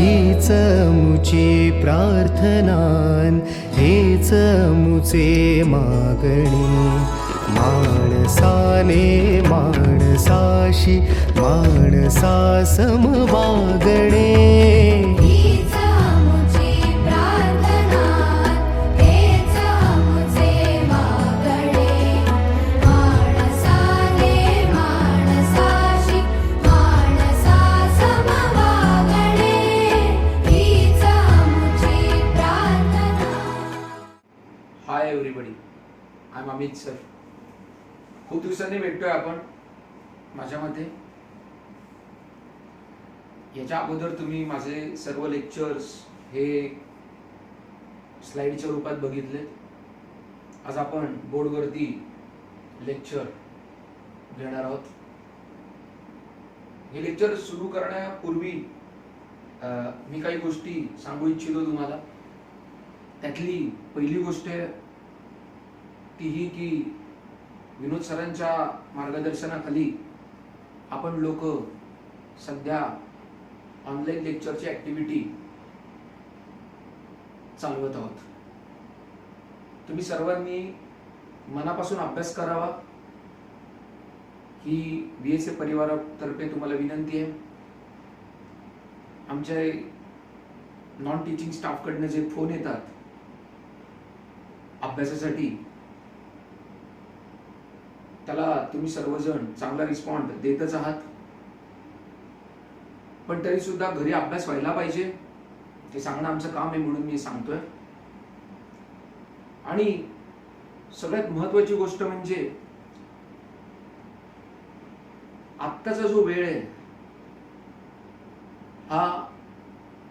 हीच मुची प्रार्थनान, हेच मुचे मागणी. माणसाने माणसाशी माणसा सम वागणे. Hi everybody, I am Amit sir. खूप दिवसांनी भेटतोय आपण माझ्यामध्ये. याच्या अगोदर तुम्ही माझे सर्व लेक्चर्स हे स्लाइडच्या रूपात बघितले. आज आपण बोर्डवरती लेक्चर घेणार आहोत. हे लेक्चर सुरू करण्यापूर्वी मी काही गोष्टी सांगू इच्छितो तुम्हाला. त्यातली पहिली गोष्ट ती ही की विनोद सरांच्या मार्गदर्शनाखाली आपण लोक सध्या ऑनलाईन लेक्चरची ऍक्टिव्हिटी चालवत आहोत. तुम्ही सर्वांनी मनापासून अभ्यास करावा ही VSA परिवारातर्फे तुम्हाला विनंती आहे. आमच्या नॉन टीचिंग स्टाफ कडनं जे फोन येतात अभ्यासासाठी, त्याला तुम्ही सर्वजण चांगला रिस्पॉन्ड देतच आहात. पण तरी सुद्धा घरी अभ्यास व्हायला पाहिजे ते सांगणं आमचं काम आहे, म्हणून मी सांगतोय. आणि सगळ्यात महत्वाची गोष्ट म्हणजे आत्ताचा जो वेळ आहे हा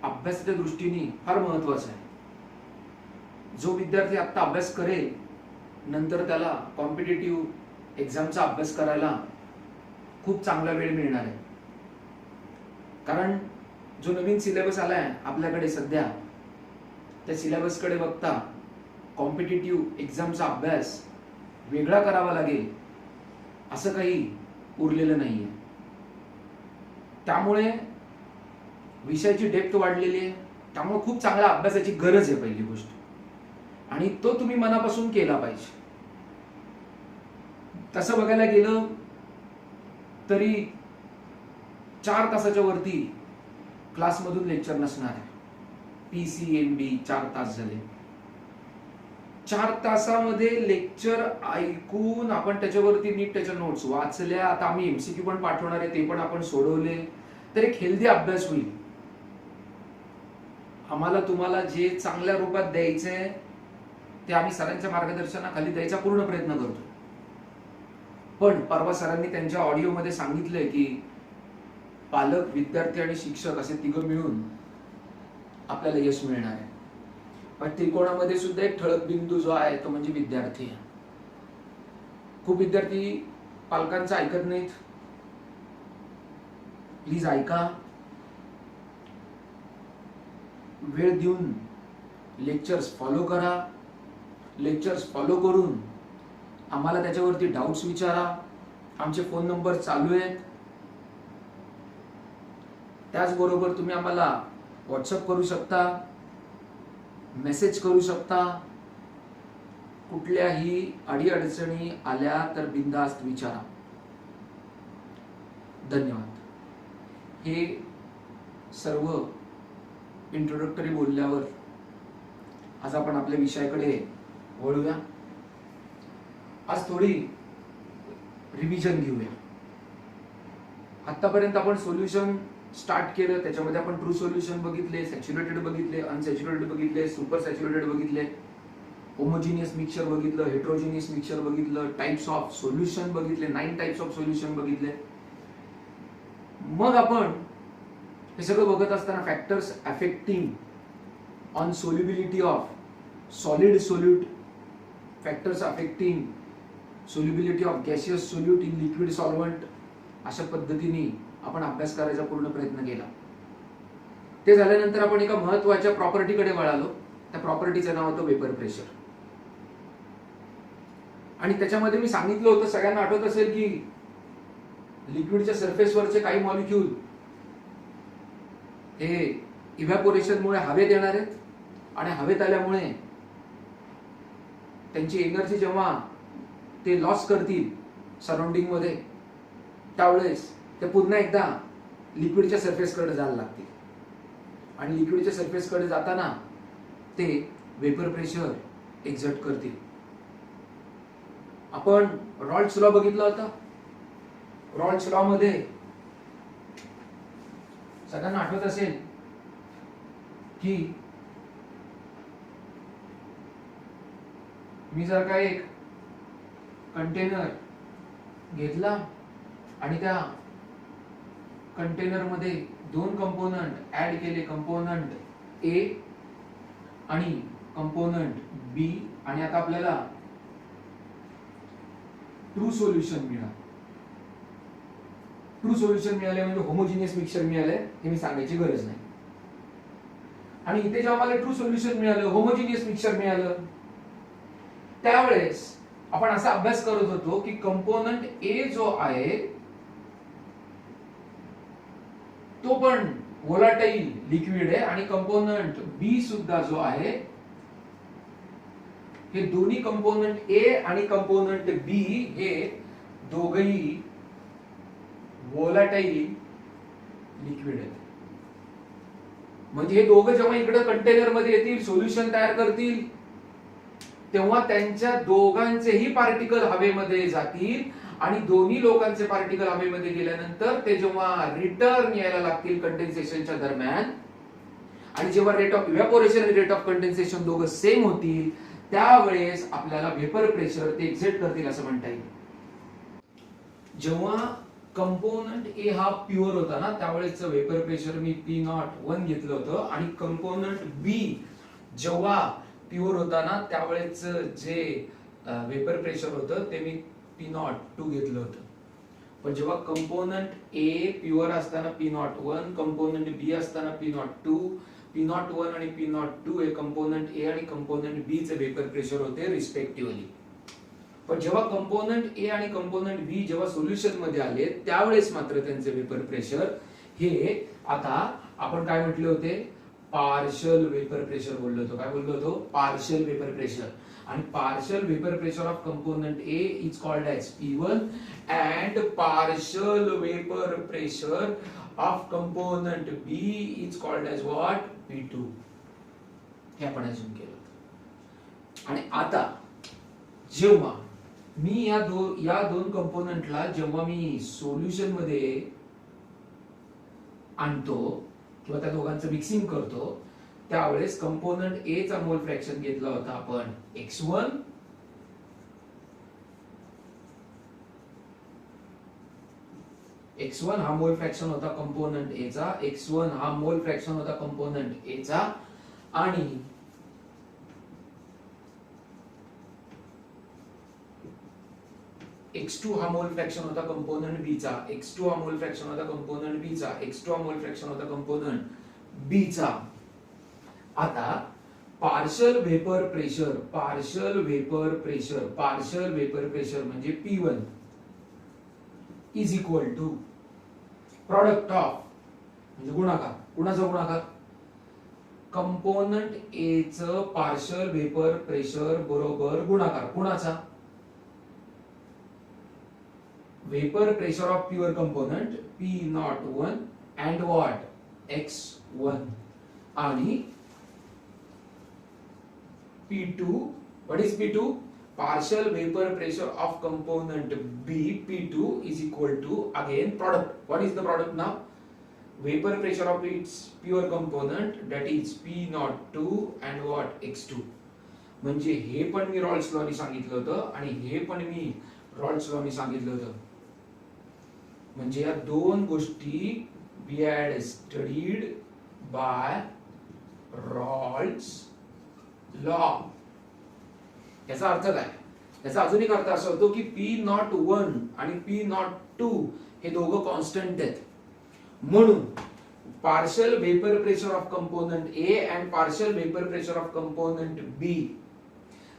अभ्यासाच्या दृष्टीने फार महत्वाचा आहे. जो विद्यार्थी आता अभ्यास करेल नंतर त्याला कॉम्पिटिटिव्ह एक्झामचा अभ्यास करायला खूप चांगला वेळ मिळणार आहे. कारण जो नवीन सिलेबस आलाय आपल्याकडे सध्या, त्या सिलेबसकडे बघता कॉम्पिटिटिव्ह एक्झामचा अभ्यास वेगळा करावा लागेल असं काही उरलेलं नाहीये. त्यामुळे विषयाची डेप्थ वाढलेली आहे. त्यामुळे खूप चांगल्या अभ्यासाची गरज आहे पहिली गोष्ट, आणि तो तुम्ही मनापासून केला पाहिजे. तसं बघायला गेलं तरी 4 तासाच्या वरती क्लासमधून लेक्चर नसणार आहे. PCMB 4 तास झाले. 4 तासामध्ये लेक्चर ऐकून आपण त्याच्यावरती नीट त्याच्या नोट्स वाचल्या. आता आम्ही MCQ पण पाठवणार आहे, ते पण आपण सोडवले, तर एक हेल्दी अभ्यास होईल. आम्हाला तुम्हाला जे चांगल्या रूपात द्यायचंय ते आम्ही सरांच्या मार्गदर्शनाखाली द्यायचा पूर्ण प्रयत्न करतो. पण परवा सरांनी त्यांच्या ऑडिओमध्ये सांगितलंय की पालक, विद्यार्थी आणि शिक्षक असे तिघं मिळून आपल्याला यश मिळणार आहे. पण त्रिकोणामध्ये सुद्धा एक ठळक बिंदू जो आहे तो म्हणजे विद्यार्थी आहे. खूप विद्यार्थी पालकांचं ऐकत नाहीत. प्लीज ऐका. वेळ देऊन लेक्चर्स फॉलो करा. लेक्चर्स फॉलो करून आम्हाला त्याच्यावरती डाऊट्स विचारा. आमचे फोन नंबर चालू आहेत. त्याचबरोबर तुम्ही आम्हाला व्हॉट्सअप करू शकता, मेसेज करू शकता. कुठल्याही अडीअडचणी आल्या तर बिनधास्त विचारा. धन्यवाद. हे सर्व इंट्रोडक्टरी बोलल्यावर आज आपण आपल्या विषयाकडे वळूया. आज थोडी रिव्हिजन घेऊया. आतापर्यंत आपण सोल्युशन स्टार्ट केलं, त्याच्यामध्ये आपण ट्रू सोल्युशन बघितले, सॅच्युरेटेड बघितले, अनसॅच्युरेटेड बघितले, सुपर सॅच्युरेटेड बघितले, होमोजिनियस मिक्सचर बघितलं, हेट्रोजिनियस मिक्सचर बघितलं, टाइप्स ऑफ सोल्युशन बघितले, 9 टाइप्स ऑफ सोल्युशन बघितले. मग आपण हे सगळं बघत असताना factors affecting on solubility of solid solute, factors affecting solubility of gaseous solute in liquid solvent, अशा पद्धतीने आपण अभ्यास करायचा पूर्ण प्रयत्न केला. ते झाल्यानंतर आपण एका महत्त्वाच्या प्रॉपर्टीकडे वळालो. त्या प्रॉपर्टीचं नाव होतं वेपर प्रेशर. आणि त्याच्यामध्ये मी सांगितलं होतं, सगळ्यांना आठवत असेल की लिक्विडच्या सरफेसवरचे काही मॉलिक्यूल हे इव्हॅपोरेशनमुळे हवेत येणार आहेत आणि हवेत आल्यामुळे त्यांची एनर्जी जेव्हा ते लॉस करतील सराउंडिंग मध्ये, त्यावेळेस ते पुन्हा एकदा लिक्विडच्या सरफेसकडे जायला लागतील आणि लिक्विडच्या सरफेसकडे जाताना ते वेपर प्रेशर एक्झर्ट करतील. आपण रॉल्स लॉ बघितला होता. रॉल्स लॉ मध्ये सगळ्यांना आठवत असेल की मी जर का एक कंटेनर घेतला आणि त्या कंटेनर मध्ये दोन कंपोनंट ऍड केले, कंपोनंट ए आणि कंपोनंट बी, आणि आता आपल्याला ट्रू सोल्युशन मिळालं. ट्रू सोल्युशन मिळाले म्हणजे होमोजिनियस मिक्सचर मिळाले हे मी सांगायची गरज नाही. आणि इथे जेव्हा मला ट्रू सोल्युशन मिळालं, होमोजिनियस मिक्सचर मिळालं, त्यावेळेस आपण असा अभ्यास करत होतो की कंपोनंट ए जो आहे तो पण व्होलाटाईल लिक्विड आहे आणि कंपोनंट बी सुद्धा जो आहे, हे दोन्ही कंपोनंट ए आणि कंपोनंट बी हे दोघही व्होलाटाईल लिक्विड आहेत. म्हणजे हे दोघं जेव्हा इकडे कंटेनर मध्ये येतील, सोल्युशन तयार करतील, तेव्हा त्यांच्या दोघांचेही पार्टिकल हवेमध्ये जातील आणि दोन्ही लोकांचे पार्टिकल हवेमध्ये गेल्यानंतर ते जेव्हा रिटर्न यायला लागतील कंडेन्सेशनच्या दरम्यान, आणि जेव्हा रेट ऑफ इव्हॅपोरेशन आणि रेट ऑफ कंडेन्सेशन दोघं सेम होतील, त्यावेळेस आपल्याला वेपर प्रेशर ते एक्झर्ट करतील असं म्हणता येईल. जेव्हा कंपोनंट ए हा प्युअर होता ना, त्यावेळेस वेपर प्रेशर मी P01 घेतलं होतं, आणि कंपोनंट बी जेव्हा प्युअर होता ना, त्यावेळेस जे वेपर प्रेशर होतं ते मी P02 घेतलं होतं. पण जेव्हा कंपोनंट ए प्युअर असताना P01, कंपोनंट बी असताना P02, P01 आणि P02 हे कंपोनंट ए आणि कंपोनंट बी चे वेपर प्रेशर होते रिस्पेक्टिव्हली. पण जेव्हा कंपोनंट ए आणि कंपोनंट बी जेव्हा सोल्युशन मध्ये आले, त्यावेळेस मात्र त्यांचे वेपर प्रेशर हे, आता आपण काय म्हटले होते, पार्शियल वेपर प्रेशर बोललो होतो. काय बोललो होतो? Partial vapour pressure. आणि partial vapour pressure of component A is called as P1 and partial vapour pressure of component B is called as what? P2. हे आपण अजून केलं. आणि आता जेव्हा मी या दोन कंपोनंटला जेव्हा मी सोल्युशन मध्ये आणतो किंवा त्या दोघांचं मिक्सिंग करतो, त्यावेळेस कंपोनंट ए चा मोल फ्रॅक्शन घेतला होता आपण x1, x1 हा मोल फ्रॅक्शन होता कंपोनंट ए चा, x1 हा मोल फ्रॅक्शन होता कंपोनंट ए चा, आणि x2 हा मोल फ्रॅक्शन होता कंपोनंट बी चा, x2 हा मोल फ्रॅक्शन होता कंपोनंट बी चा, x2 हा मोल फ्रॅक्शन होता कंपोनंट बी चा. आता पार्शियल वेपर प्रेशर म्हणजे P1 is equal to product of, म्हणजे गुणाकार. कुणाचा गुणाकार? कंपोनंट ए च पार्शियल वेपर प्रेशर बरोबर गुणाकार. कुणाचा? Vapour pressure of pure component P01 and what? X1 आणि P2. What is P2? Partial vapor pressure of component B, P2 is equal to again product. What is the product now? Vapor pressure of its pure component, that is P02 and what? X2. म्हणजे हे पण मी Rawls law ने सांगितलं होतं आणि हे पण मी Rawls law ने सांगितलं होतं. म्हणजे या दोन गोष्टी we had studied by Rawls law. याचा अर्थ काय? याचा अजून एक अर्थ असा होतो की P01 आणि P02 हे दोघं कॉन्स्टंट आहेत, म्हणून partial vapour pressure of component A and partial vapour pressure of component B,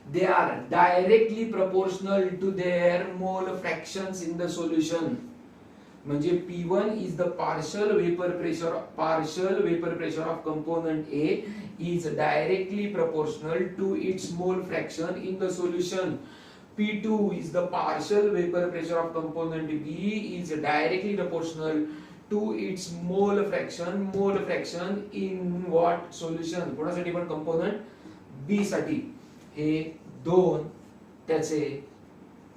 they are directly proportional to their mole fractions in the solution. म्हणजे P1 is the partial vapor pressure of component A is directly proportional to its mole fraction in the solution. P2 is the partial vapor pressure of component B is directly proportional to its mole fraction in what solution. कोणासाठी पण component B साठी हे दोन त्याचे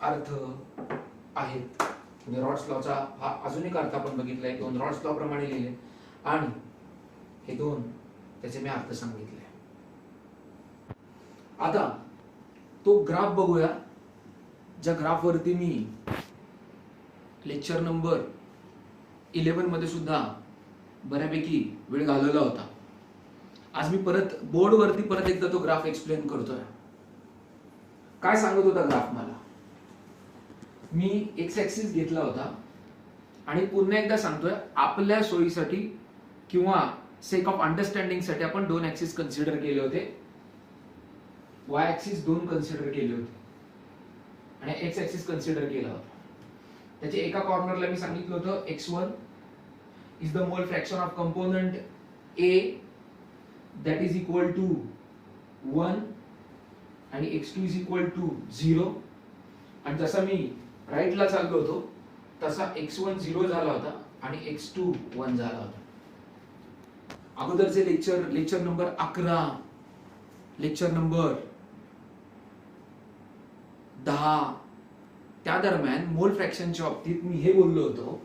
अर्थ आहेत. म्हणजे rods लॉचा हा अजून एक अर्थ आपण बघितलाय, दोन रॉड्स लॉ प्रमाणे लिहिले आणि हे दोन त्याचे मी अर्थ सांगितले. आता तो ग्राफ बघूया, ज्या ग्राफ वरती मी लेक्चर नंबर 11 मध्ये सुद्धा बऱ्यापैकी वेळ घालवला होता. आज मी परत बोर्ड वरती परत एकदा तो ग्राफ एक्सप्लेन करतोय. काय सांगत होता ग्राफ मला? मी एक्स ऍक्सिस घेतला होता आणि पुन्हा एकदा सांगतोय, आपल्या सोयीसाठी किंवा सेक ऑफ अंडरस्टँडिंग साठी आपण दोन ऍक्सिस कन्सिडर केले होते. वाय ऍक्सिस दोन कन्सिडर केले होते आणि एक्स ऍक्सिस कन्सिडर केला होता. त्याच्या एका कॉर्नरला मी सांगितलं होतं x1 is the mole fraction of component A that is equal to 1 आणि x2 इज इक्वल टू 0. आणि जसा मी राईटला चाललो होतो तसा x1 0 झाला होता आणि x2 1 झाला होता. अगोदरचे लेक्चर नंबर 11, लेक्चर नंबर 10 त्या दरम्यान मोल फ्रॅक्शनच्या बाबतीत मी हे बोललो होतो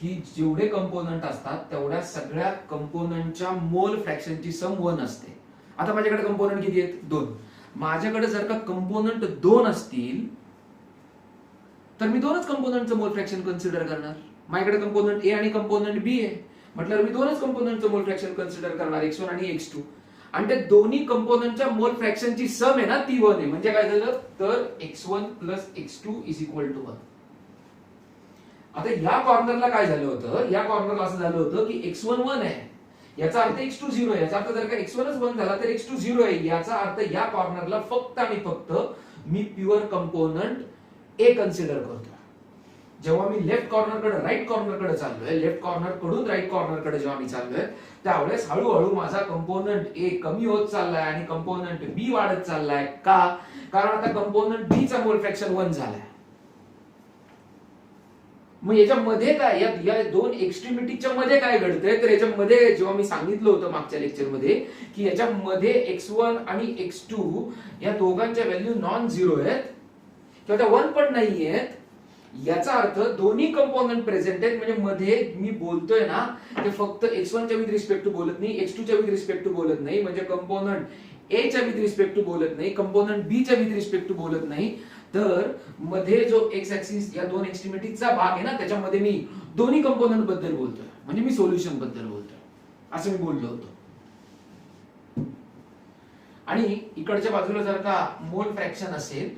की जेवढे कंपोनंट असतात तेवढ्या सगळ्या कंपोनंटच्या मोल फ्रॅक्शनची सम 1 असते. आता माझ्याकडे कंपोनंट किती आहेत? 2. माझ्याकडे जर का कंपोनंट 2 असतील तर मी दोनच कंपोनंटचं मोल फ्रॅक्शन कन्सिडर करणार. माझ्याकडे कंपोनंट ए आणि कंपोनंट बी आहे म्हटल्यावर मी दोनच कंपोनंटचं मोल फ्रॅक्शन कन्सिडर करणार, x1 आणि x2. आणि त्या दोन्ही कंपोनंटच्या मोल फ्रॅक्शनची सम आहे ना ती 1 आहे. म्हणजे काय झालं तर x1 plus x2 is equal to 1. आता या कॉर्नरला काय झालं होतं? या कॉर्नरला असं झालं होतं की x1 1 आहे, याचा अर्थ x2 0 आहे. याचा अर्थ जर का x1च 1 झाला तर x2 0 आहे. याचा अर्थ या कॉर्नरला फक्त आणि फक्त मी प्युअर कंपोनंट ए कन्सिडर करतोय. जेव्हा मी लेफ्ट कॉर्नर कडे राईट कॉर्नर कडे चाललोय, लेफ्ट कॉर्नर कडून राईट कॉर्नर कडे जेव्हा मी चाललोय त्यावेळेस हळूहळू माझा कंपोनंट ए कमी होत चाललाय आणि कंपोनंट बी वाढत चाललाय. का? कारण आता कंपोनंट बी चा मोल फ्रॅक्शन 1 झालाय. मग याच्यामध्ये काय, या दोन एक्स्ट्रीमिटीच्या मध्ये काय घडतंय तर याच्यामध्ये जेव्हा मी सांगितलं होतं मागच्या लेक्चर मध्ये की याच्यामध्ये x1 आणि x2 या दोघांच्या व्हॅल्यू नॉन झिरो आहेत किंवा त्या 1 पण नाही आहेत. याचा अर्थ दोन्ही कंपोनंट प्रेझेंट आहेत. म्हणजे मध्ये मी बोलतोय ना ते फक्त x1 च्या विथ रिस्पेक्ट टू बोलत नाही, x2 च्या विथ रिस्पेक्ट टू बोलत नाही, म्हणजे कंपोनंट ए च्या विथ रिस्पेक्ट टू बोलत नाही, कंपोनंट बी च्या विथ रिस्पेक्ट टू बोलत नाही. तर मध्ये जो एक्स ऍक्सिस या दोन एक्स्ट्रीमिटीचा भाग आहे ना त्याच्यामध्ये मी दोन्ही कंपोनंट बद्दल बोलतोय, म्हणजे मी सोल्युशन बद्दल बोलतोय असं मी बोललो होतो. आणि इकडच्या बाजूला जर का मोल फ्रॅक्शन असेल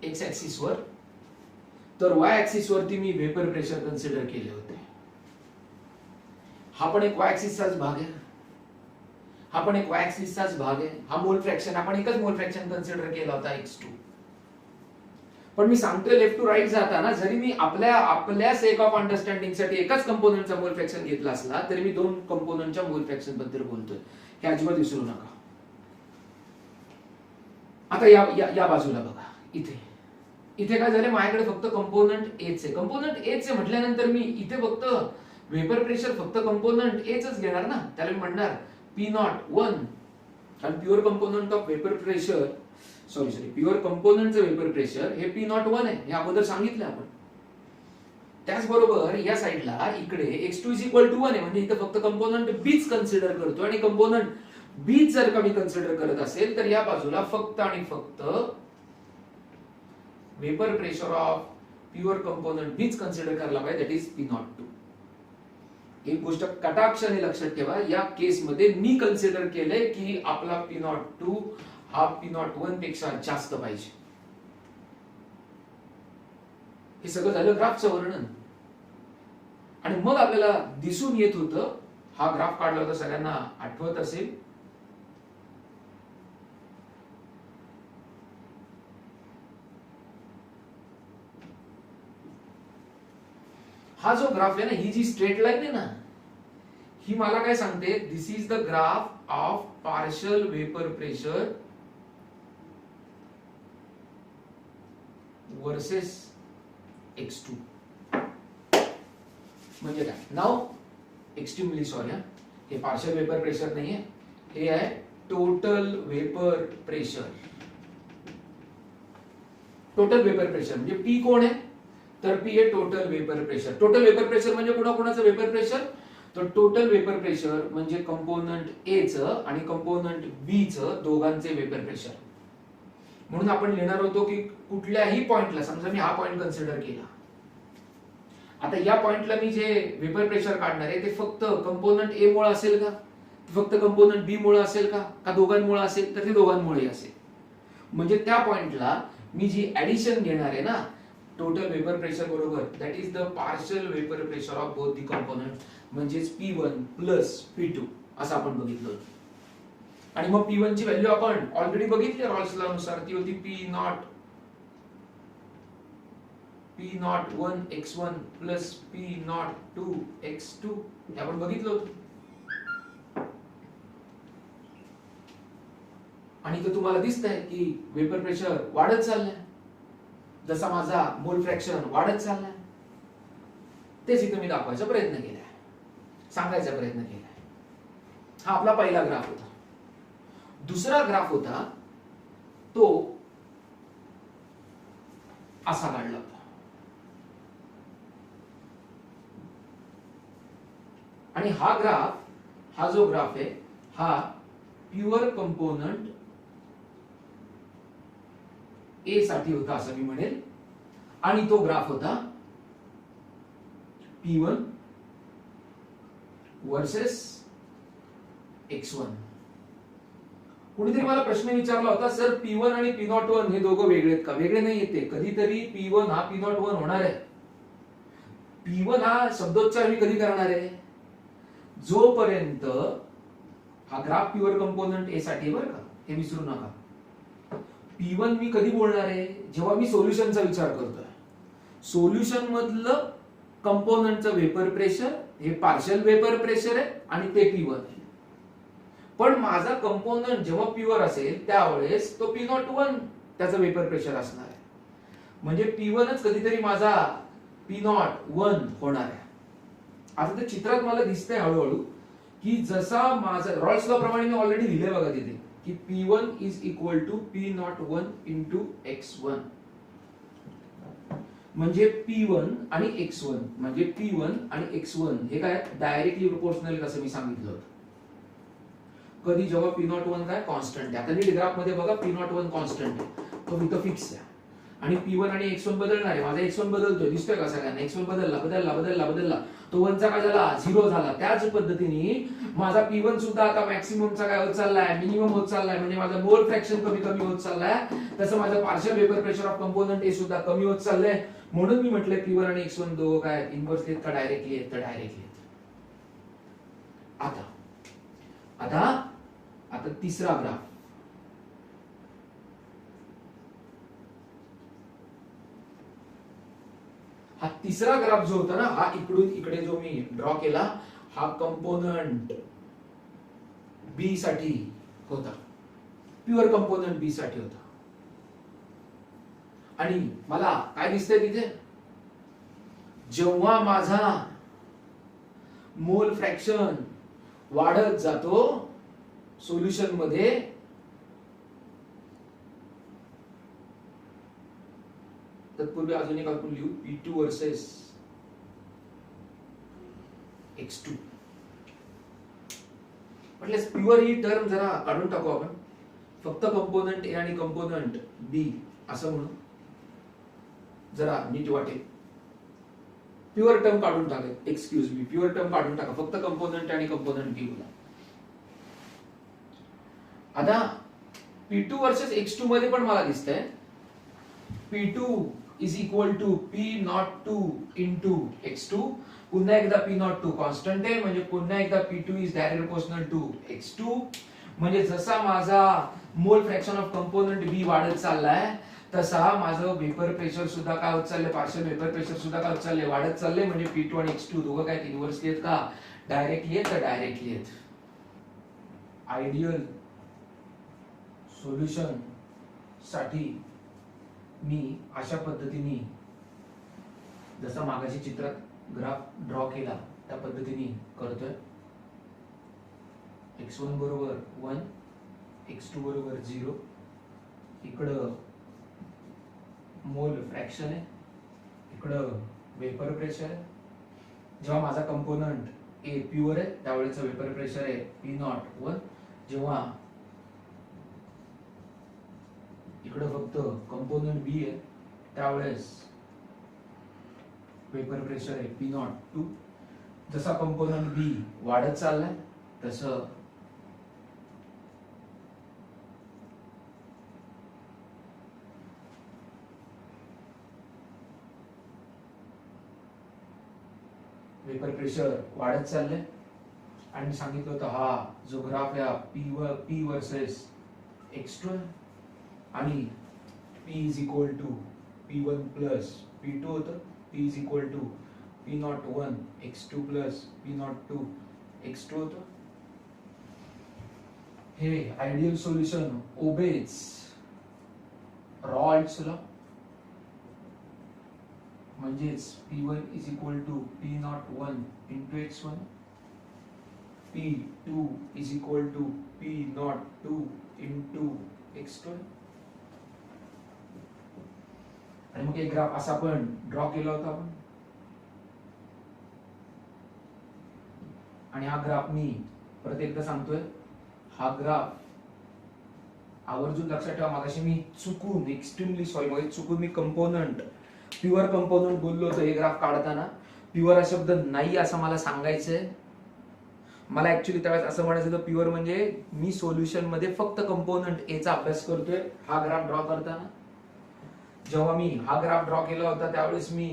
एक्स ऍक्सिस वर तर वाय ऍक्सिस वरती मी वेपर प्रेशर कन्सिडर केले होते. हा पण एक वाय ऍक्सिसचाच भाग आहे, हा पण एक वाय ऍक्सिसचाच भाग आहे. हा मोल फ्रॅक्शन आपण एकच मोल फ्रॅक्शन कन्सिडर केला होता x2. पण मी सांगतोय लेफ्ट टू राईट जाताना जरी मी आपल्या सेक ऑफ अंडरस्टँडिंग साठी एकाच कंपोनंटचा मोल फ्रॅक्शन घेतला असला तरी मी दोन कंपोनंटच्या मोल फ्रॅक्शन बद्दल बोलतोय, हे अजिबात विसरू नका. आता या बाजूला बघा, इथे काय झालं, माझ्याकडे फक्त कंपोनंट एच आहे. कंपोनंट एच आहे म्हटल्यानंतर मी इथे फक्त वेपर प्रेशर फक्त कंपोनंट एच घेणार ना, त्याला मी म्हणणार P01. कारण pure component of vapour pressure pure कंपोनंटचं वेपर प्रेशर हे P01 आहे, हे अगोदर सांगितलं आपण. त्याचबरोबर या साईडला इकडे x2 इज इक्वल टू 1 आहे, म्हणजे इथे फक्त कंपोनंट बीच कन्सिडर करतो. आणि कंपोनंट बीच जर का मी कन्सिडर करत असेल तर या बाजूला फक्त आणि फक्त vapour pressure of pure component beach consider करायला पाहिजे, दॅट इज P02. एक गोष्ट कटाक्षाने लक्षात ठेवा, या केस मध्ये मी कन्सिडर केले की आपला P02 हा P01 पेक्षा जास्त पाहिजे. हे सगळं झालं ग्राफचं वर्णन. आणि मग आपल्याला दिसून येत होतं, हा ग्राफ काढला होता सगळ्यांना आठवत असेल, हा जो ग्राफ आहे ना, ही जी स्ट्रेट लाईन आहे ना, ही मला काय सांगते, this is the graph of partial vapour pressure versus x2. म्हणजे काय, नाव एक्स्ट्रीमली सॉरी, हे पार्शल वेपर प्रेशर नाहीये, हे आहे total vapour pressure. Total vapour pressure म्हणजे P कोण आहे, तर P आहे total vapour pressure. Total vapour pressure म्हणजे कोणाकोणाचं वेपर प्रेशर, तर टोटल वेपर प्रेशर म्हणजे कंपोनंट A चं आणि कंपोनंट B चं दोघांचे वेपर प्रेशर. म्हणून आपण लिहिणार होतो की कुठल्याही पॉइंटला, समजा मी हा पॉइंट कन्सिडर केला, आता या पॉइंटला मी जे वेपर प्रेशर काढणार आहे ते फक्त कंपोनंट A मुळे असेल का, फक्त कंपोनंट B मुळे असेल का दोघांमुळे असेल, तर ते दोघांमुळे असेल. म्हणजे त्या पॉइंटला मी जी ऍडिशन घेणार आहे ना टोटल वेपर प्रेशर बरोबर, that is the partial vapour pressure of both the component, म्हणजेच P1 प्लस P2 असं आपण बघितलं. आणि मग P1 ची व्हॅल्यू आपण ऑलरेडी बघितली रॉल्स लॉ नुसार, ती होती P01 x1 plus P02 x2, हे आपण बघितलं होतं. आणि इथं तुम्हाला दिसतंय की वेपर प्रेशर वाढत चाललंय जसा माझा मोल फ्रॅक्शन वाढत चाललाय. तेच इथं मी दाखवायचा प्रयत्न केलाय, सांगायचा प्रयत्न केलाय. हा आपला पहिला ग्राफ होता. दुसरा ग्राफ होता तो असा काढला होता. आणि हा जो ग्राफ आहे हा प्युअर कंपोनंट A साठी होता असं मी म्हणेल. आणि तो ग्राफ होता P1 वर्सेस x1. कुणीतरी मला प्रश्न विचारला होता, सर P1 आणि P01 हे दोघं वेगळे आहेत का? वेगळे नाही येते, कधीतरी P1 हा P01 होणार आहे. P1 हा शब्दोच्चार मी कधी करणार आहे, जोपर्यंत हा ग्राफ प्युअर कंपोनंट A साठी बरं का, हे विसरू नका. P1 मी कधी बोलणार आहे, जेव्हा मी सोल्युशनचा विचार करतोय. सोल्युशन मधलं कंपोनंटचं वेपर प्रेशर हे पार्शल वेपर प्रेशर आहे आणि ते P1 आहे. पण माझा कंपोनंट जेव्हा प्युअर असेल त्यावेळेस तो P01 त्याचं वेपर प्रेशर असणार आहे. म्हणजे P1च कधीतरी माझा P01 होणार आहे. आता ते चित्रात मला दिसतंय हळूहळू की जसा माझा रॉल्स लॉ प्रमाणे मी ऑलरेडी लिहिले बघा तिथे की P1 is equal to P01 into x1. म्हणजे P1 आणि x1 म्हणजे P1 आणि x1 हे काय डायरेक्टली प्रोपोर्शनल कसं मी सांगितलं होतं. कधी जेव्हा P01 काय कॉन्स्टंट आहे. आता नीट ग्राफ मध्ये बघा P01 कॉन्स्टंट आहे, तो इथं फिक्स आहे. आणि P1 आणि x1 बदलणार आहे. माझा x1 बदलतोय, दिसतोय का सगळ्यांना, x1 बदलला तो 1 चा काय झाला 0 झाला. त्याच पद्धतीने माझा P1 सुद्धा आता मॅक्सिममचा काय होत चाललाय, मिनिमम होत चाललाय. म्हणजे माझा मोल फ्रॅक्शन कमी होत चाललाय. तसं माझं partial vapour pressure of component हे सुद्धा कमी होत चाललंय. म्हणून मी म्हटलंय P1 आणि x1 दोघं काय इन्व्हर्सली आहेत का डायरेक्टली आहेत, तर डायरेक्टली आहेत. आता तिसरा ग्राफ, हा तिसरा ग्राफ जो होता ना, हा इकडून इकडे जो मी ड्रॉ केला, हा कंपोनंट बी साठी होता, प्युअर कंपोनंट बी साठी होता. आणि मला काय दिसतंय तिथे, जेव्हा माझा मोल फ्रॅक्शन वाढत जातो सोल्युशन मध्ये, तत्पूर्वी अजून एक आपण लिहू P2 वर्सेस x2. म्हटलं प्युअर ही टर्म जरा काढून टाकू आपण, फक्त कंपोनंट A आणि कंपोनंट B असं म्हणून जरा नीट वाटेल. प्युअर टर्म काढून टाका, एक्सक्यूज मी, प्युअर टर्म काढून टाका, फक्त कंपोनंट आणि कंपोनंट B बोला. आता P2 वर्सेस x2 मध्ये पण मला दिसतंय P2 is equal to P02 into x2. पुन्हा एकदा P02 कॉन्स्टंट आहे, म्हणजे पुन्हा एकदा P2 is direct proportional to x2. म्हणजे जसा माझा मोल फ्रॅक्शन ऑफ कंपोनंट B वाढत चाललाय तसा माझं वेपर प्रेशर सुद्धा काय होत चाललंय, पार्शियल वेपर प्रेशर सुद्धा काय होत चाललंय, वाढत चाललंय. म्हणजे P2 आणि X2 दोघं काय इन्व्हर्सली आहेत का, डायरेक्टली आहेत का, डायरेक्टली आहेत. आयडियल सोल्युशन साठी मी अशा पद्धतीने जसा मागाशी चित्रात ग्राफ ड्रॉ केला त्या पद्धतीने करतोय. x1 बरोबर 1, x2 बरोबर 0, इकडं मोल फ्रॅक्शन आहे, इकडं वेपर प्रेशर आहे. जेव्हा माझा कंपोनंट ए प्युअर आहे त्यावेळेचं वेपर प्रेशर आहे P0 1. जेव्हा इकडं फक्त कंपोनंट बी आहे त्यावेळेस वेपर प्रेशर आहे P0 2. जसा कंपोनंट बी वाढत चाललाय तसं वेपर प्रेशर वाढत चाललंय. आणि सांगितलं होतं हा जो ग्राफ आहे P वर्सेस X2 आणि P is equal to P1 plus P2 होतं. P is equal to P0 1 X2 plus P0 2 X2 होतं. हे ideal solution obeys Raoult's law, म्हणजेच P1 is equal to P0 1 into X1, P2 is equal to P0 2 into X2. आणि मग एक graph असा आपण draw केला होता आपण. आणि हा ग्राफ मी परत एकदा सांगतोय, हा ग्राफ आवर्जून लक्षात ठेवा. मागाशी मी चुकून एक्स्ट्रीमली सॉरी मग चुकून मी कंपोनंट प्युअर कंपोनंट बोललो होतो हे ग्राफ काढताना. प्युअर हा शब्द नाही असं मला सांगायचंय. मला ऍक्च्युली त्यावेळेस असं म्हणायचं होतं प्युअर म्हणजे मी सोल्युशन मध्ये फक्त कंपोनंट ए चा अभ्यास करतोय हा ग्राफ ड्रॉ करताना. जेव्हा मी हा ग्राफ ड्रॉ केला होता त्यावेळेस मी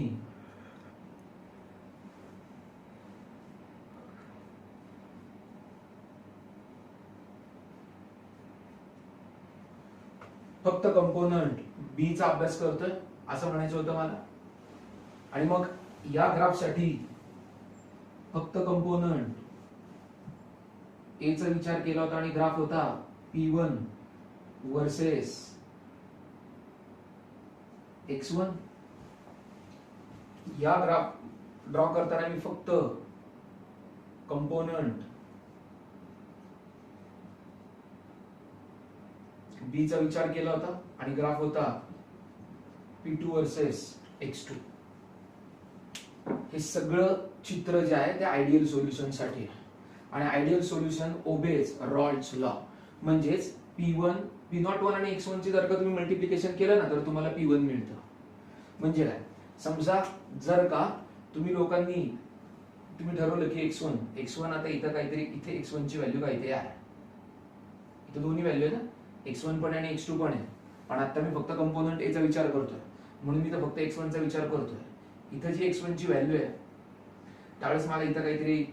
फक्त कंपोनंट बी चा अभ्यास करतोय असं म्हणायचं होतं मला. आणि मग या ग्राफ साठी फक्त कंपोनंट ए चा विचार केला होता आणि ग्राफ होता P1 वर्सेस X1. या ग्राफ ड्रॉ करताना मी फक्त कंपोनंट बी चा विचार केला होता आणि ग्राफ होता P2 वर्सेस X2. हे सगळं चित्र जे आहे ते आयडियल सोल्युशन साठी आहे. आणि ideal solution obeys Raoult's law, म्हणजेच P1 P0 1 आणि X1 ची जर का तुम्ही मल्टिप्लिकेशन केलं ना तर तुम्हाला P1 मिळतं. म्हणजे काय, समजा जर का तुम्ही ठरवलं की X1 आता इथं काहीतरी इथे X1 ची व्हॅल्यू काहीतरी आहे. इथे दोन्ही व्हॅल्यू आहे ना, X1 पण आहे आणि X2 पण आहे. पण आता मी फक्त कंपोनंट ए चा विचार करतोय म्हणून मी तर फक्त X1 चा विचार करतोय. इथं जी X1 ची व्हॅल्यू आहे त्यावेळेस मला इथं काहीतरी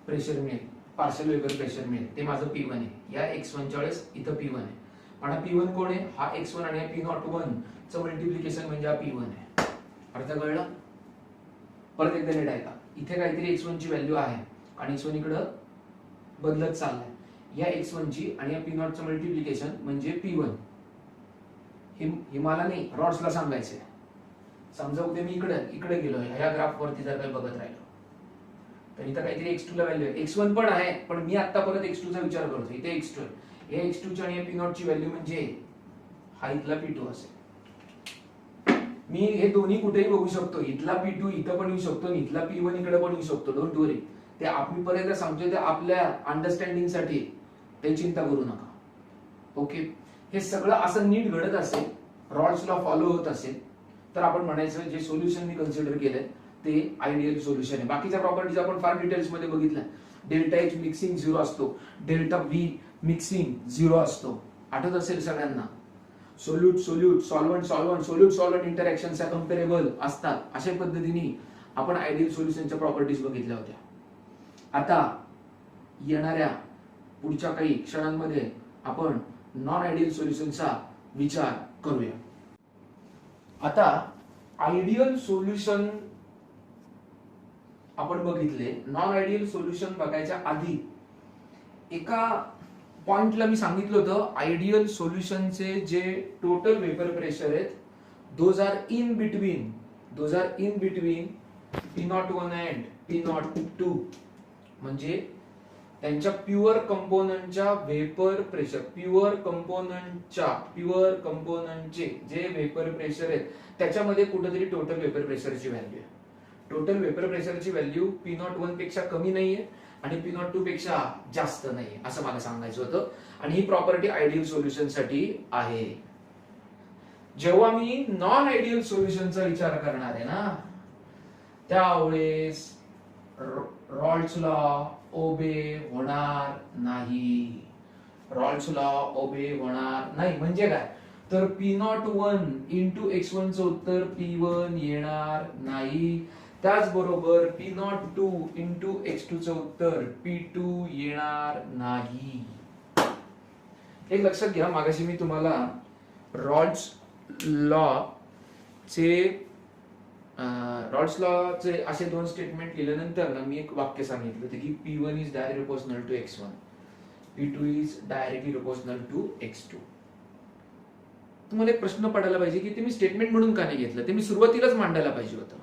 प्रेशर मिळेल, पार्शियल वेपर प्रेशर मिळेल, ते माझं P1 आहे. या X1 च्या वेळेस इथं P1 आहे. पण हा P1 कोण आहे, हा X1 आणि P0 1 चं मल्टिप्लिकेशन म्हणजे हा P1 आहे. अर्थ कळलं? परत एकदा नीट ऐका. इथे काहीतरी X1 ची व्हॅल्यू आहे आणि X1 इकडं बदलत चाललाय. या X1 ची आणि या P0 चं मल्टिप्लिकेशन म्हणजे P1. हे मला नाही, रॉड्सला सांगायचंय. समजा उद्या मी इकडे गेलो, या ग्राफ वरती जर काही बघत राहिलो तर इथं काहीतरी X2 ला व्हॅल्यू आहे. X1 पण आहे पण मी आता परत X2 चा विचार करतो. इथे X2 आहे. या X2 ची आणि या P0 ची व्हॅल्यू म्हणजे हा इथला P2 असेल. मी हे दोन्ही कुठेही बघू शकतो. इथला P2 इथं पण येऊ शकतो आणि इथला P1 इकडे पण येऊ शकतो. डोंट वरी. ते आपण पर्यंत सांगतोय ते आपल्या अंडरस्टँडिंग साठी, ते चिंता करू नका. ओके, हे सगळं असं नीट घडत असेल, रॉल्ड्स लॉ फॉलो होत असेल तर आपण म्हणायचं जे सोल्युशन मी कन्सिडर केलंय ते आयडियल सोल्युशन आहे. बाकीच्या प्रॉपर्टीज आपण फार डिटेल्स मध्ये बघितल्या. डेल्टा H मिक्सिंग 0 असतो, डेल्टा V मिक्सिंग 0 असतो. आठवत असेल सगळ्यांना. सोल्यूट सॉल्व्हंट इंटरॅक्शन्स कंपेरेबल असतात. अशा पद्धतीने आपण आयडियल सोल्युशनच्या प्रॉपर्टीज बघितल्या होत्या. आता येणाऱ्या पुढच्या काही क्षणांमध्ये आपण नॉन आयडियल सोल्युशनचा विचार करूया. आता आयडियल सोल्युशन आपण बघितले. नॉन आयडियल सोल्युशन बघायच्या आधी एका पॉइंटला मी सांगितलं होतं, आयडियल सोल्युशनचे जे टोटल वेपर प्रेशर आहेत those are in between P01 and P02, म्हणजे त्यांच्या प्युअर कंपोनंटच्या वेपर प्रेशर, प्युअर कंपोनंटचे जे वेपर प्रेशर आहेत त्याच्यामध्ये कुठेतरी टोटल वेपर प्रेशरची व्हॅल्यू आहे. टोटल वेपर प्रेशरची व्हॅल्यू P01 पेक्षा कमी नाहीये आणि P02 पेक्षा जास्त नाहीये असं मला सांगायचं होतं. आणि ही प्रॉपर्टी आयडियल सोल्युशन साठी आहे. जेव्हा मी नॉन आयडियल सोल्युशनचा विचार करणार आहे ना, त्यावेळेस रॉल्स लॉ ओबे होणार नाही. रॉल्स लॉ ओबे होणार नाही म्हणजे काय, तर P01 इंटू x1 चं उत्तर P1 येणार नाही. त्याचबरोबर P02 इंटू x2 चं उत्तर P2 येणार नाही. एक लक्षात घ्या, मागाशी मी तुम्हाला रॉल्स लॉचे असे दोन स्टेटमेंट लिहिल्यानंतर ना मी एक वाक्य सांगितलं होतं की P1 is directly proportional to x1, P2 is directly proportional to x2. तुम्हाला एक प्रश्न पडायला पाहिजे की ते मी स्टेटमेंट म्हणून का नाही घेतलं, ते मी सुरुवातीलाच मांडायला पाहिजे होतं.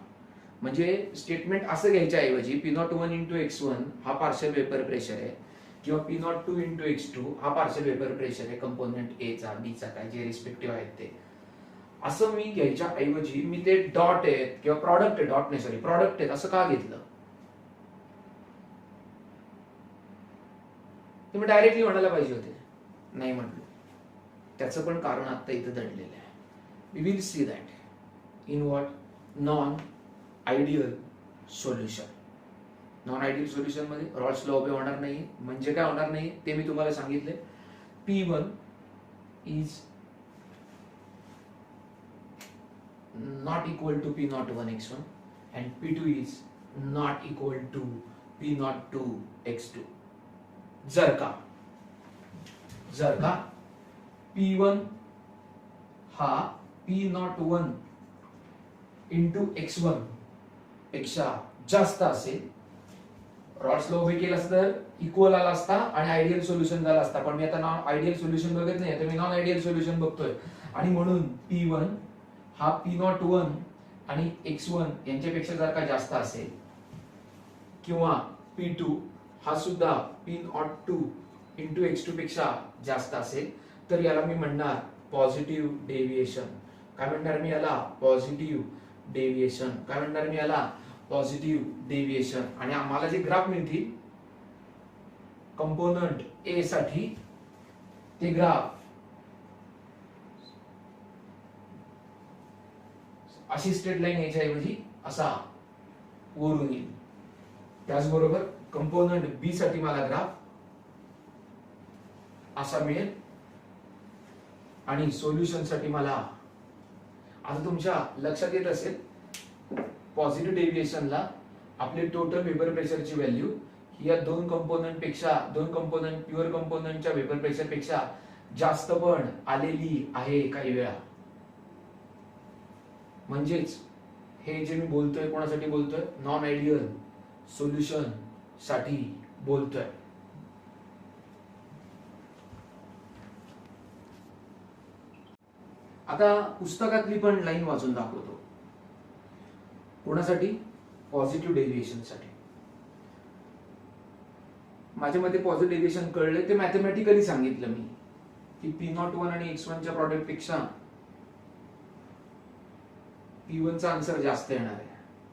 म्हणजे स्टेटमेंट असं घ्यायच्या ऐवजी P01 इंटू x1 हा पार्शियल वेपर प्रेशर आहे किंवा P02 इंटू x2 हा पार्शियल वेपर प्रेशर आहे कंपोनेंट ए चा, बी चा, काय जे रिस्पेक्टिव्ह आहेत ते, असं मी घ्यायच्या ऐवजी मी ते डॉट आहेत किंवा प्रॉडक्ट आहे, डॉट नाही सॉरी प्रॉडक्ट आहेत असं का घेतलं. ते मी डायरेक्टली म्हणायला पाहिजे होते, नाही म्हटलं. त्याचं पण कारण आता इथं दडलेलं आहे. We will see that in what non ideal solution. Non ideal solution मध्ये रॉल्स लॉ ओबे होणार नाही. म्हणजे काय होणार नाही ते मी तुम्हाला सांगितले. P1 is not equal to P01 x1 and P2 is not equal to P02 x2. जर का P1 हा P01 इंटू x1 पेक्षा जास्त असेल, रॉल्स लॉ ओबे केला तर इक्वल आला असता आणि आयडियल सोल्युशन झाला असता. पण मी आता नॉन आयडियल सोल्युशन बघत नाही, आता मी नॉन आयडियल सोल्युशन बघतोय आणि म्हणून P1 हा P01 आणि x1 यांच्यापेक्षा जर का जास्त असेल किंवा P2 हा सुद्धा P02 इंटू x2 पेक्षा जास्त असेल तर याला मी म्हणणार पॉझिटिव्ह डेव्हिएशन. काय म्हणणार मी याला? Positive deviation. काय म्हणणार मी याला? Positive deviation. आणि आम्हाला जे ग्राफ मिळतील कंपोनंट ए साठी ते ग्राफ अशी स्ट्रेट लाईन याच्या ऐवजी असा वरून येईल. त्याचबरोबर कंपोनंट बी साठी मला ग्राफ असा मिळेल आणि सोल्युशन साठी मला, आता तुमच्या लक्षात येत असेल पॉझिटिव्ह डेव्हिएशनला आपले टोटल वेपर प्रेशरची व्हॅल्यू ही या दोन कंपोनंट प्युअर कंपोनंटच्या वेपर प्रेशर पेक्षा जास्त पण आलेली आहे काही वेळा. म्हणजेच हे जे मी बोलतोय कोणासाठी बोलतोय? नॉन आयडियल सोल्युशन साठी बोलतोय. आता पुस्तकातली पण लाईन वाचून दाखवतो. कोणासाठी? पॉझिटिव्ह डेव्हिएशन साठी. माझ्या मते पॉझिटिव्ह डेव्हिएशन कळले ते मॅथमॅटिकली सांगितलं मी की P01 आणि x1 च्या प्रॉडक्ट पेक्षा P1 चा आन्सर जास्त येणार आहे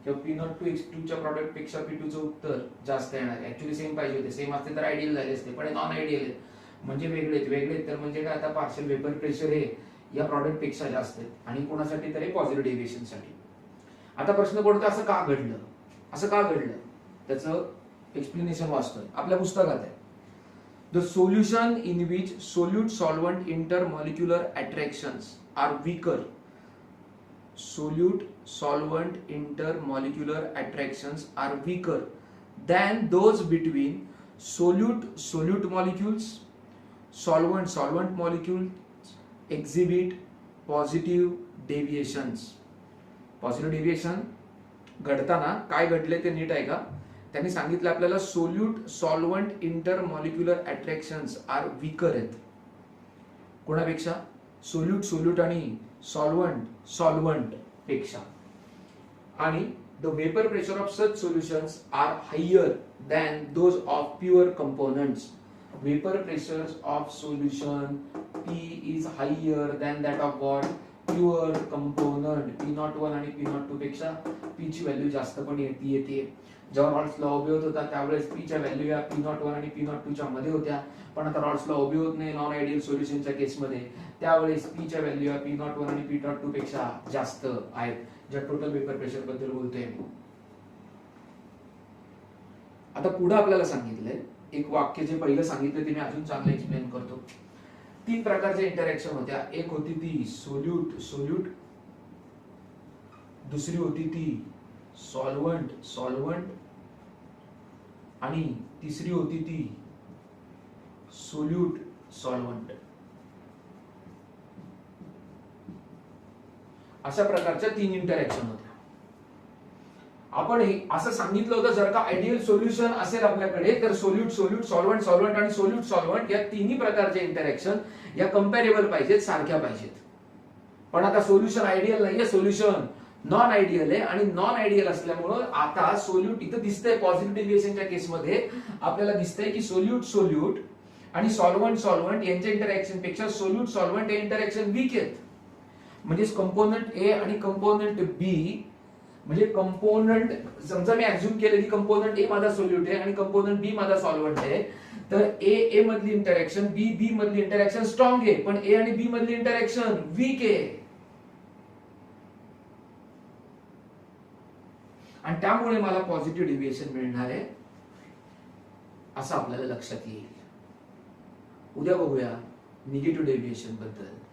किंवा P02 x2 च्या प्रॉडक्ट पेक्षा P2 चं उत्तर जास्त येणार आहे. ऍक्च्युअली सेम पाहिजे होते, सेम असते तर आयडियल झाले असते, पण नॉन आयडियल आहे म्हणजे वेगळे तर म्हणजे काय, आता पार्शियल वेपर प्रेशर हे या प्रॉडक्ट पेक्षा जास्त आहे आणि कोणासाठी तर हे पॉझिटिव्ह डेव्हिएशन साठी. आता प्रश्न पडतो असं का घडलं त्याचं एक्सप्लेनेशन वाचतोय आपल्या पुस्तकात आहे. The solution in which solute solvent intermolecular attractions are weaker. Solute solvent intermolecular attractions are weaker than those between solute molecules, solvent molecule exhibit positive deviations. Positive deviation घडताना काय घडले ते नीट आहे का? त्यांनी सांगितलं आपल्याला solute solvent intermolecular attractions are weaker आहेत. कोणापेक्षा? सोल्यूट आणि सॉल्वंट पेक्षा. आणि the vapour pressure of such solutions are higher than those of pure components. Vapour pressure of solution P is higher than that of what? Pure component. P01 आणि P02 पेक्षा P ची value जास्त पण येते. जेव्हा Rawls law उभे होत होता त्यावेळेस P च्या व्हॅल्यू या P01 आणि P02 च्या मध्ये होत्या. पण आता रॉल्स लॉ उभे होत नाही नॉन आयडियल सोल्युशनच्या केसमध्ये, त्यावेळेस P च्या व्हॅल्यू या P01 आणि P02 पेक्षा जास्त आहेत, ज्या टोटल वेपर प्रेशर बद्दल बोलतोय मी. आता पुढे आपल्याला सांगितलंय एक वाक्य, जे पहिलं सांगितलं ते मी अजून चांगलं एक्सप्लेन करतो. 3 प्रकारच्या इंटरॅक्शन होत्या. एक होती ती सोल्यूट, दुसरी होती ती सॉल्वंट आणि तिसरी होती ती सोल्यूट सॉल्वंट. अशा प्रकारच्या 3 इंटरॅक्शन होत्या. आपण असं सांगितलं होतं जर का आयडियल सोल्युशन असेल आपल्याकडे तर सोल्यूट सॉल्वंट आणि सोल्वंट या तिन्ही प्रकारचे इंटरॅक्शन या कंपॅरेबल पाहिजेत, सारख्या पाहिजेत. पण आता सोल्युशन आयडियल नाहीये, सोल्युशन नॉन आयडियल आहे. आणि नॉन आयडियल असल्यामुळं आता सोल्यूट इथं दिसतंय पॉझिटिव्ह डेव्हिएशनच्या केसमध्ये आपल्याला दिसतंय की सोल्यूट आणि सॉल्वंट यांच्या इंटरॅक्शन पेक्षा सोल्यूट सॉल्वंट हे इंटरॅक्शन वीक आहेत. म्हणजे कंपोनंट ए आणि कंपोनंट बी, म्हणजे कंपोनंट समजा मी अज्युम केलं की कंपोनंट ए माझा सोल्यूट आहे आणि कंपोनंट बी माझा सॉल्वंट आहे, तर ए मधली इंटरॅक्शन बी मधली इंटरॅक्शन स्ट्रॉंग आहे, पण ए आणि बी मधली इंटरॅक्शन वीक आहे. आणि त्यामुळे मला पॉझिटिव्ह डेव्हिएशन मिळणार आहे असं आपल्याला लक्षात येईल. उद्या बघूया निगेटिव्ह डेव्हिएशन बद्दल.